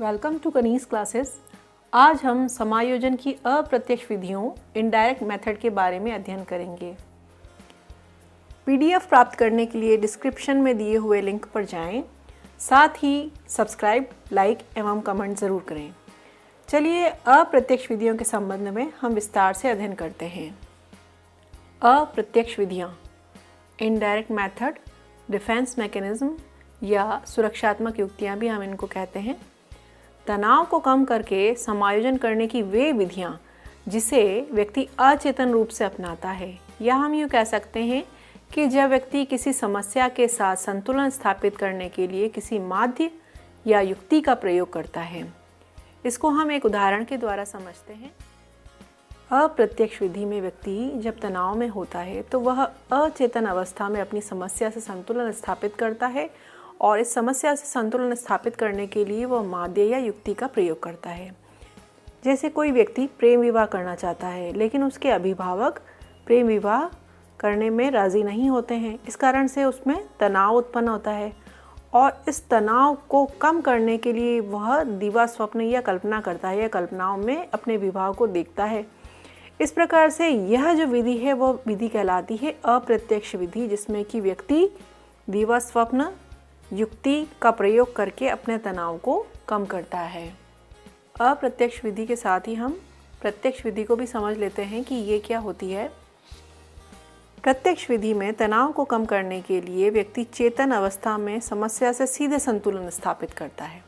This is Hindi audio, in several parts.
Welcome to Kaneez classes. आज हम समायोजन की अप्रत्यक्ष विधियों इनडायरेक्ट मेथड के बारे में अध्ययन करेंगे। पीडीएफ प्राप्त करने के लिए डिस्क्रिप्शन में दिए हुए लिंक पर जाएं। साथ ही सब्सक्राइब, लाइक एवं कमेंट ज़रूर करें। चलिए अप्रत्यक्ष विधियों के संबंध में हम विस्तार से अध्ययन करते हैं। अप्रत्यक्ष विधियाँ, इनडायरेक्ट मेथड, डिफेंस मैकेनिज्म या सुरक्षात्मक युक्तियाँ भी हम इनको कहते हैं। तनाव को कम करके समायोजन करने की वे विधियाँ जिसे व्यक्ति अचेतन रूप से अपनाता है, या हम यूँ कह सकते हैं कि जब व्यक्ति किसी समस्या के साथ संतुलन स्थापित करने के लिए किसी माध्य या युक्ति का प्रयोग करता है। इसको हम एक उदाहरण के द्वारा समझते हैं। अप्रत्यक्ष विधि में व्यक्ति जब तनाव में होता है तो वह अचेतन अवस्था में अपनी समस्या से संतुलन स्थापित करता है और इस समस्या से संतुलन स्थापित करने के लिए वह माध्य या युक्ति का प्रयोग करता है। जैसे कोई व्यक्ति प्रेम विवाह करना चाहता है, लेकिन उसके अभिभावक प्रेम विवाह करने में राज़ी नहीं होते हैं। इस कारण से उसमें तनाव उत्पन्न होता है और इस तनाव को कम करने के लिए वह दिवा स्वप्न या कल्पना करता है या कल्पनाओं में अपने विवाह को देखता है। इस प्रकार से यह जो विधि है वो विधि कहलाती है अप्रत्यक्ष विधि, जिसमें कि व्यक्ति दिवा स्वप्न युक्ति का प्रयोग करके अपने तनाव को कम करता है। अप्रत्यक्ष विधि के साथ ही हम प्रत्यक्ष विधि को भी समझ लेते हैं कि ये क्या होती है। प्रत्यक्ष विधि में तनाव को कम करने के लिए व्यक्ति चेतन अवस्था में समस्या से सीधे संतुलन स्थापित करता है।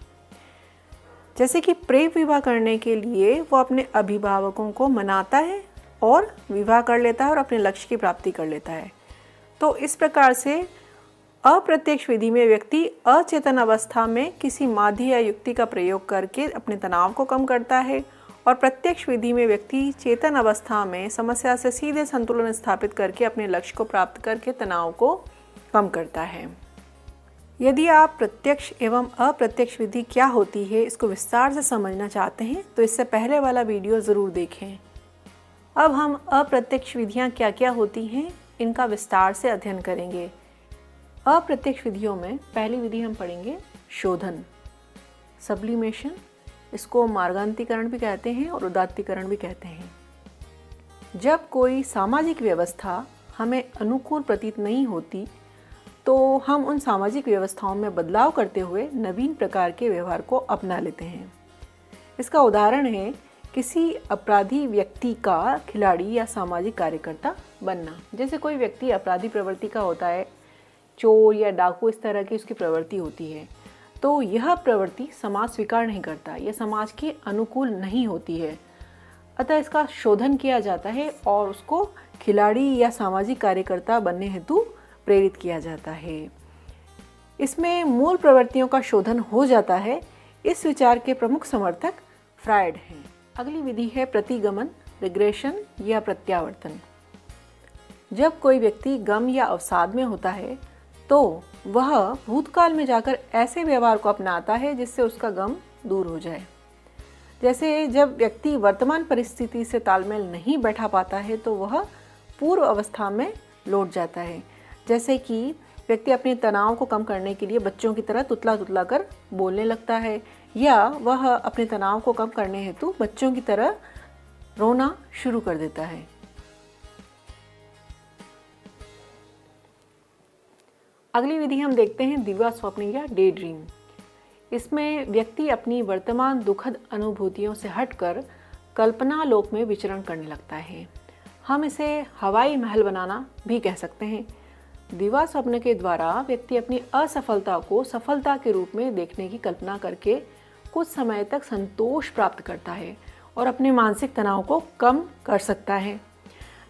जैसे कि प्रेम विवाह करने के लिए वो अपने अभिभावकों को मनाता है और विवाह कर लेता है और अपने लक्ष्य की प्राप्ति कर लेता है। तो इस प्रकार से अप्रत्यक्ष विधि में व्यक्ति अचेतन अवस्था में किसी माध्य या युक्ति का प्रयोग करके अपने तनाव को कम करता है, और प्रत्यक्ष विधि में व्यक्ति चेतन अवस्था में समस्या से सीधे संतुलन स्थापित करके अपने लक्ष्य को प्राप्त करके तनाव को कम करता है। यदि आप प्रत्यक्ष एवं अप्रत्यक्ष विधि क्या होती है इसको विस्तार से समझना चाहते हैं तो इससे पहले वाला वीडियो ज़रूर देखें। अब हम अप्रत्यक्ष विधियाँ क्या क्या होती हैं इनका विस्तार से अध्ययन करेंगे। अप्रत्यक्ष विधियों में पहली विधि हम पढ़ेंगे शोधन, सब्लिमेशन। इसको मार्गांतीकरण भी कहते हैं और उदात्तीकरण भी कहते हैं। जब कोई सामाजिक व्यवस्था हमें अनुकूल प्रतीत नहीं होती तो हम उन सामाजिक व्यवस्थाओं में बदलाव करते हुए नवीन प्रकार के व्यवहार को अपना लेते हैं। इसका उदाहरण है किसी अपराधी व्यक्ति का खिलाड़ी या सामाजिक कार्यकर्ता बनना। जैसे कोई व्यक्ति अपराधी प्रवृत्ति का होता है, चोर या डाकू, इस तरह की उसकी प्रवृत्ति होती है, तो यह प्रवृत्ति समाज स्वीकार नहीं करता, यह समाज के अनुकूल नहीं होती है। अतः इसका शोधन किया जाता है और उसको खिलाड़ी या सामाजिक कार्यकर्ता बनने हेतु प्रेरित किया जाता है। इसमें मूल प्रवृत्तियों का शोधन हो जाता है। इस विचार के प्रमुख समर्थक फ्रायड हैं। अगली विधि है प्रतिगमन, रिग्रेशन या प्रत्यावर्तन। जब कोई व्यक्ति गम या अवसाद में होता है तो वह भूतकाल में जाकर ऐसे व्यवहार को अपनाता है जिससे उसका गम दूर हो जाए। जैसे जब व्यक्ति वर्तमान परिस्थिति से तालमेल नहीं बैठा पाता है तो वह पूर्व अवस्था में लौट जाता है। जैसे कि व्यक्ति अपने तनाव को कम करने के लिए बच्चों की तरह तुतला तुतला कर बोलने लगता है, या वह अपने तनाव को कम करने हेतु बच्चों की तरह रोना शुरू कर देता है। अगली विधि हम देखते हैं दिवा स्वप्न या डे ड्रीम। इसमें व्यक्ति अपनी वर्तमान दुखद अनुभूतियों से हटकर कल्पना लोक में विचरण करने लगता है। हम इसे हवाई महल बनाना भी कह सकते हैं। दिवा स्वप्न के द्वारा व्यक्ति अपनी असफलता को सफलता के रूप में देखने की कल्पना करके कुछ समय तक संतोष प्राप्त करता है और अपने मानसिक तनाव को कम कर सकता है।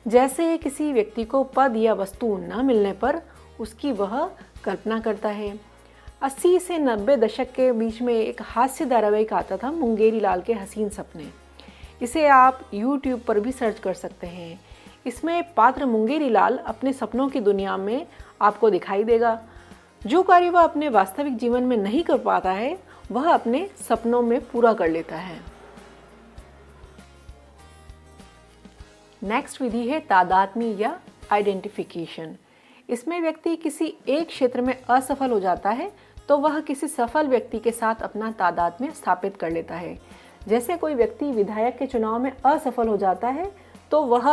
जैसे किसी व्यक्ति को पद या वस्तु न मिलने पर उसकी वह कल्पना करता है। 80 से 90 दशक के बीच में एक हास्य धारावाहिक आता था, मुंगेरी लाल के हसीन सपने। इसे आप YouTube पर भी सर्च कर सकते हैं। इसमें पात्र मुंगेरी लाल अपने सपनों की दुनिया में आपको दिखाई देगा। जो कार्य वह अपने वास्तविक जीवन में नहीं कर पाता है वह अपने सपनों में पूरा कर लेता है। नेक्स्ट विधि है तादात्म्य या आइडेंटिफिकेशन। इसमें व्यक्ति किसी एक क्षेत्र में असफल हो जाता है तो तो वह किसी सफल व्यक्ति के साथ अपना तादात्म्य स्थापित कर लेता है। जैसे कोई व्यक्ति विधायक के चुनाव में असफल हो जाता है तो वह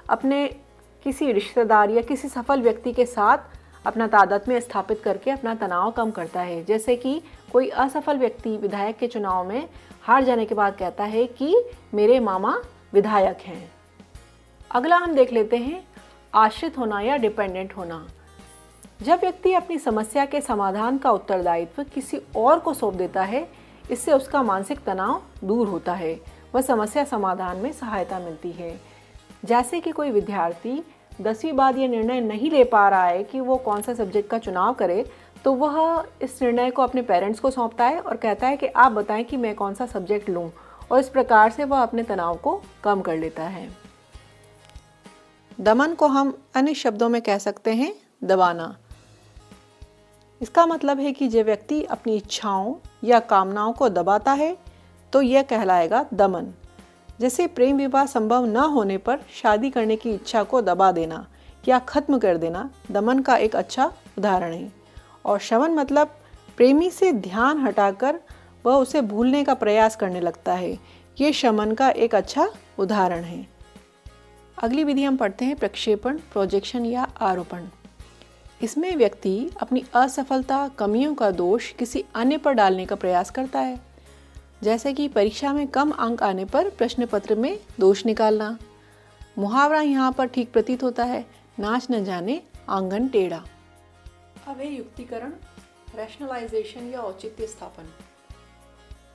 अपने किसी रिश्तेदार या किसी सफल व्यक्ति के साथ अपना तादात्म्य स्थापित करके अपना तनाव कम करता है। जैसे कि कोई असफल व्यक्ति विधायक के चुनाव में हार जाने के बाद कहता है कि मेरे मामा विधायक हैं। अगला हम देख लेते हैं आश्रित होना या डिपेंडेंट होना। जब व्यक्ति अपनी समस्या के समाधान का उत्तरदायित्व किसी और को सौंप देता है, इससे उसका मानसिक तनाव दूर होता है, वह समस्या समाधान में सहायता मिलती है। जैसे कि कोई विद्यार्थी 10वीं बाद ये निर्णय नहीं ले पा रहा है कि वो कौन सा सब्जेक्ट का चुनाव करे, तो वह इस निर्णय को अपने पेरेंट्स को सौंपता है और कहता है कि आप बताएं कि मैं कौन सा सब्जेक्ट लूं, और इस प्रकार से वह अपने तनाव को कम कर लेता है। दमन को हम अन्य शब्दों में कह सकते हैं दबाना। इसका मतलब है कि जब व्यक्ति अपनी इच्छाओं या कामनाओं को दबाता है तो यह कहलाएगा दमन। जैसे प्रेम विवाह संभव न होने पर शादी करने की इच्छा को दबा देना या खत्म कर देना दमन का एक अच्छा उदाहरण है। और शमन मतलब प्रेमी से ध्यान हटाकर वह उसे भूलने का प्रयास करने लगता है, ये शमन का एक अच्छा उदाहरण है। अगली विधि हम पढ़ते हैं प्रक्षेपण, प्रोजेक्शन या आरोपण। इसमें व्यक्ति अपनी असफलता, कमियों का दोष किसी अन्य पर डालने का प्रयास करता है। जैसे कि परीक्षा में कम अंक आने पर प्रश्न पत्र में दोष निकालना। मुहावरा यहाँ पर ठीक प्रतीत होता है, नाच न जाने आंगन टेढ़ा। अब है युक्तिकरण, रैशनलाइजेशन या औचित्य स्थापन।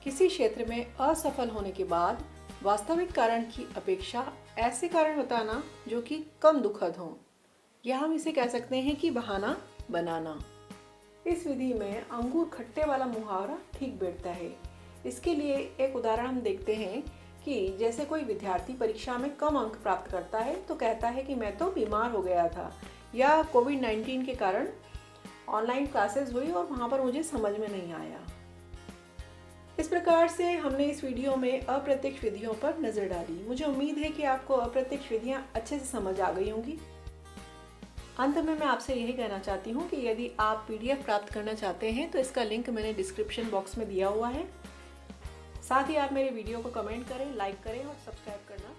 किसी क्षेत्र में असफल होने के बाद वास्तविक कारण की अपेक्षा ऐसे कारण बताना जो कि कम दुखद हों, या हम इसे कह सकते हैं कि बहाना बनाना। इस विधि में अंगूर खट्टे वाला मुहावरा ठीक बैठता है। इसके लिए एक उदाहरण हम देखते हैं कि जैसे कोई विद्यार्थी परीक्षा में कम अंक प्राप्त करता है तो कहता है कि मैं तो बीमार हो गया था, या कोविड-19 के कारण ऑनलाइन क्लासेस हुई और वहाँ पर मुझे समझ में नहीं आया। इस प्रकार से हमने इस वीडियो में अप्रत्यक्ष विधियों पर नज़र डाली। मुझे उम्मीद है कि आपको अप्रत्यक्ष विधियाँ अच्छे से समझ आ गई होंगी। अंत में मैं आपसे यही कहना चाहती हूँ कि यदि आप PDF प्राप्त करना चाहते हैं तो इसका लिंक मैंने डिस्क्रिप्शन बॉक्स में दिया हुआ है। साथ ही आप मेरे वीडियो को कमेंट करें, लाइक करें और सब्सक्राइब करना